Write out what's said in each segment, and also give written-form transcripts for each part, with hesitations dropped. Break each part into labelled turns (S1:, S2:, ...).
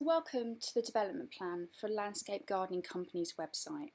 S1: Welcome to the development plan for a landscape gardening company's website.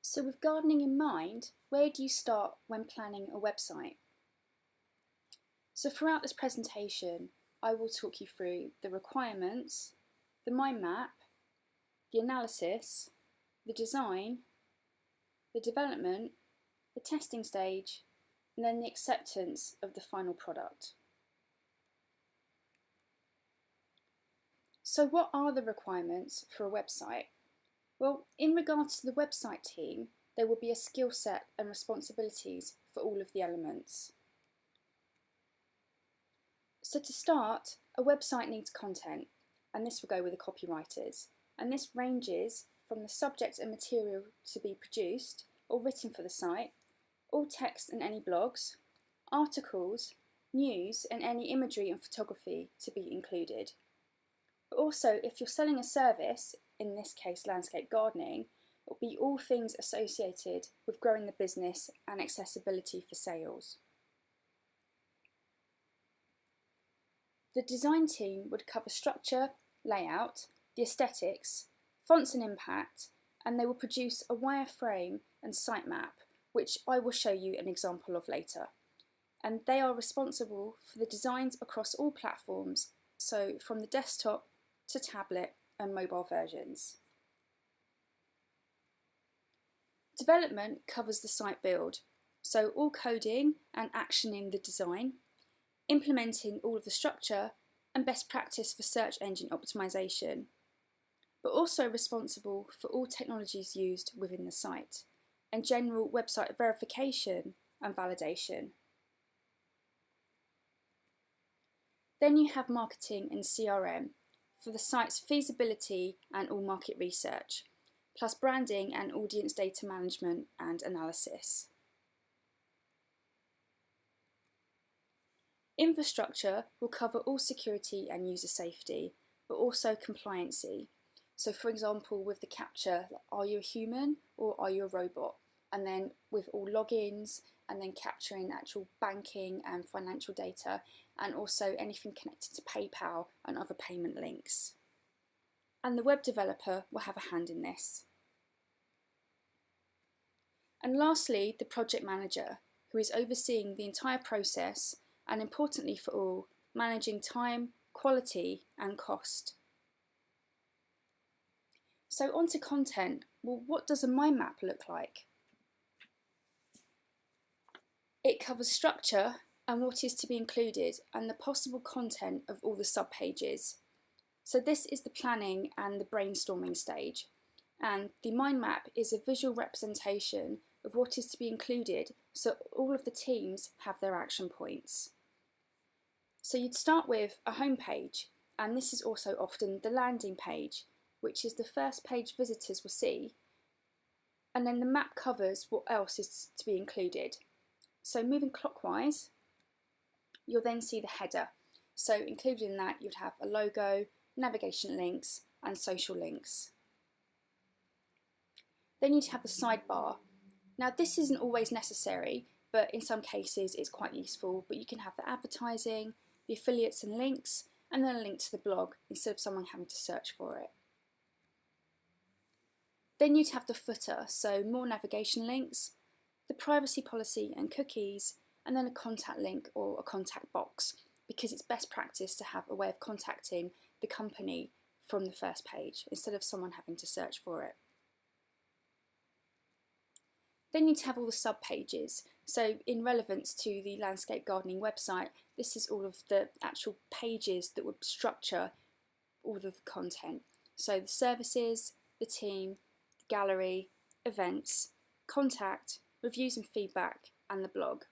S1: So with gardening in mind, where do you start when planning a website? So throughout this presentation, I will talk you through the requirements, the mind map, the analysis, the design, the development, the testing stage, and then the acceptance of the final product. So what are the requirements for a website? Well, in regards to the website team, there will be a skill set and responsibilities for all of the elements. So to start, a website needs content, and this will go with the copywriters. And this ranges from the subject and material to be produced or written for the site, all text and any blogs, articles, news and any imagery and photography to be included. But also, if you're selling a service, in this case landscape gardening, it will be all things associated with growing the business and accessibility for sales. The design team would cover structure, layout, the aesthetics, fonts and impact, and they will produce a wireframe and sitemap, which I will show you an example of later. And they are responsible for the designs across all platforms, so from the desktop to tablet and mobile versions. Development covers the site build, so all coding and actioning the design, implementing all of the structure and best practice for search engine optimization, but also responsible for all technologies used within the site and general website verification and validation. Then you have marketing and CRM for the site's feasibility and all market research, plus branding and audience data management and analysis. Infrastructure will cover all security and user safety, but also compliancy. So for example, with the capture, are you a human or are you a robot? And then with all logins, and then capturing actual banking and financial data, and also anything connected to PayPal and other payment links. And the web developer will have a hand in this. And lastly, the project manager, who is overseeing the entire process and, importantly for all, managing time, quality and cost. So on to content. Well, what does a mind map look like? It covers structure and what is to be included and the possible content of all the subpages. So this is the planning and the brainstorming stage, and the mind map is a visual representation of what is to be included so all of the teams have their action points. So you'd start with a home page, and this is also often the landing page, which is the first page visitors will see, and then the map covers what else is to be included. So moving clockwise, you'll then see the header. So included in that, you'd have a logo, navigation links and social links. Then you'd have the sidebar. Now this isn't always necessary, but in some cases it's quite useful, but you can have the advertising, the affiliates and links, and then a link to the blog instead of someone having to search for it. Then you'd have the footer, so more navigation links, the privacy policy and cookies, and then a contact link or a contact box, because it's best practice to have a way of contacting the company from the first page instead of someone having to search for it. Then you'd have all the sub-pages. So in relevance to the landscape gardening website, this is all of the actual pages that would structure all of the content. So the services, the team, the gallery, events, contact, reviews and feedback, and the blog.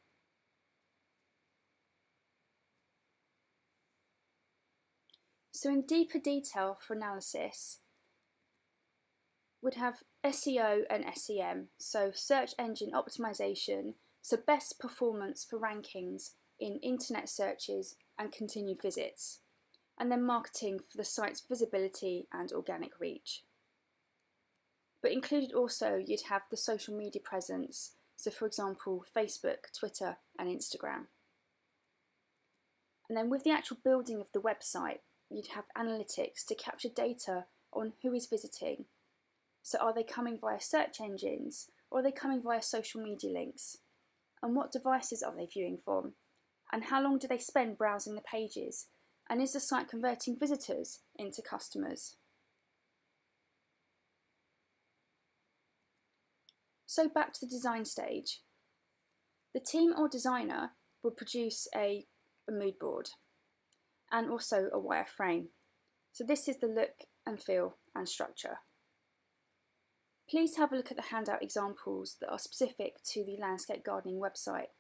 S1: So in deeper detail for analysis, we'd have SEO and SEM, so search engine optimization, so best performance for rankings in internet searches and continued visits, and then marketing for the site's visibility and organic reach. But included also you'd have the social media presence, so for example Facebook, Twitter and Instagram. And then with the actual building of the website, you'd have analytics to capture data on who is visiting. So are they coming via search engines or are they coming via social media links? And what devices are they viewing from? And how long do they spend browsing the pages? And is the site converting visitors into customers? So back to the design stage. The team or designer will produce a mood board and also a wireframe. So this is the look and feel and structure. Please have a look at the handout examples that are specific to the Landscape Gardening website.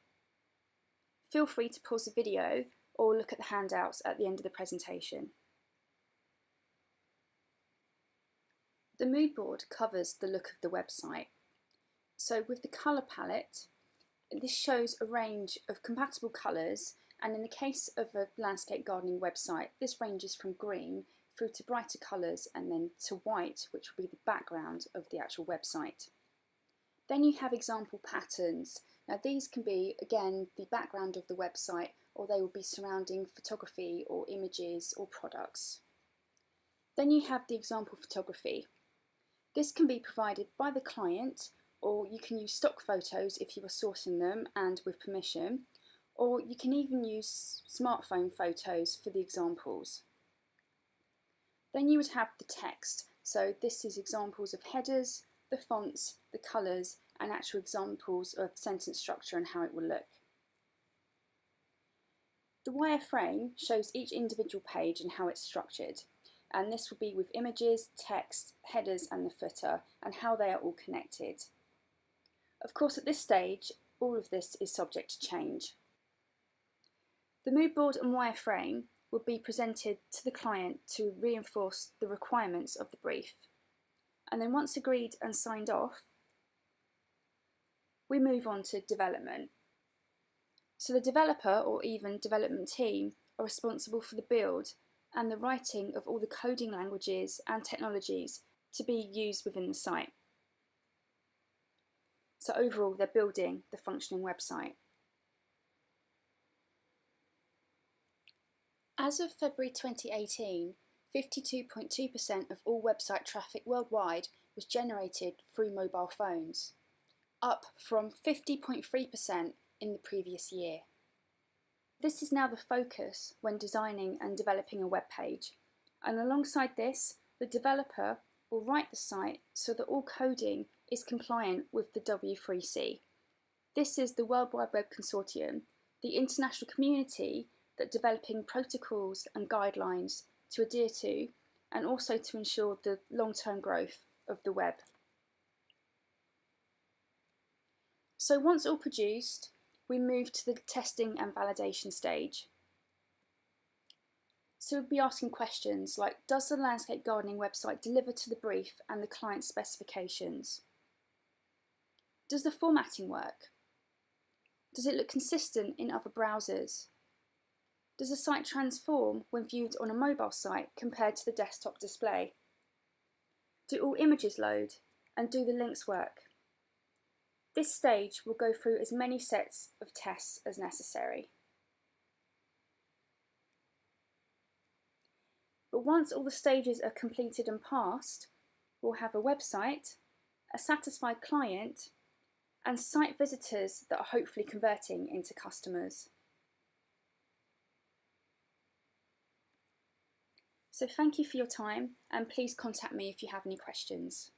S1: Feel free to pause the video or look at the handouts at the end of the presentation. The mood board covers the look of the website. So with the colour palette, this shows a range of compatible colours, and in the case of a Landscape Gardening website, this ranges from green through to brighter colours and then to white, which will be the background of the actual website. Then you have example patterns. Now these can be, again, the background of the website, or they will be surrounding photography or images or products. Then you have the example photography. This can be provided by the client, or you can use stock photos if you are sourcing them and with permission, or you can even use smartphone photos for the examples. Then you would have the text, so this is examples of headers, the fonts, the colours and actual examples of sentence structure and how it will look. The wireframe shows each individual page and how it's structured, and this will be with images, text, headers and the footer and how they are all connected. Of course at this stage all of this is subject to change. The mood board and wireframe will be presented to the client to reinforce the requirements of the brief. And then once agreed and signed off, we move on to development. So the developer or even development team are responsible for the build and the writing of all the coding languages and technologies to be used within the site. So overall, they're building the functioning website. As of February 2018, 52.2% of all website traffic worldwide was generated through mobile phones, up from 50.3% in the previous year. This is now the focus when designing and developing a web page, and alongside this, the developer will write the site so that all coding is compliant with the W3C. This is the World Wide Web Consortium, the international community that developing protocols and guidelines to adhere to, and also to ensure the long-term growth of the web. So once all produced, we move to the testing and validation stage. So we'll be asking questions like, does the Landscape Gardening website deliver to the brief and the client's specifications? Does the formatting work? Does it look consistent in other browsers? Does the site transform when viewed on a mobile site compared to the desktop display? Do all images load? And do the links work? This stage will go through as many sets of tests as necessary. But once all the stages are completed and passed, we'll have a website, a satisfied client, and site visitors that are hopefully converting into customers. So thank you for your time, and please contact me if you have any questions.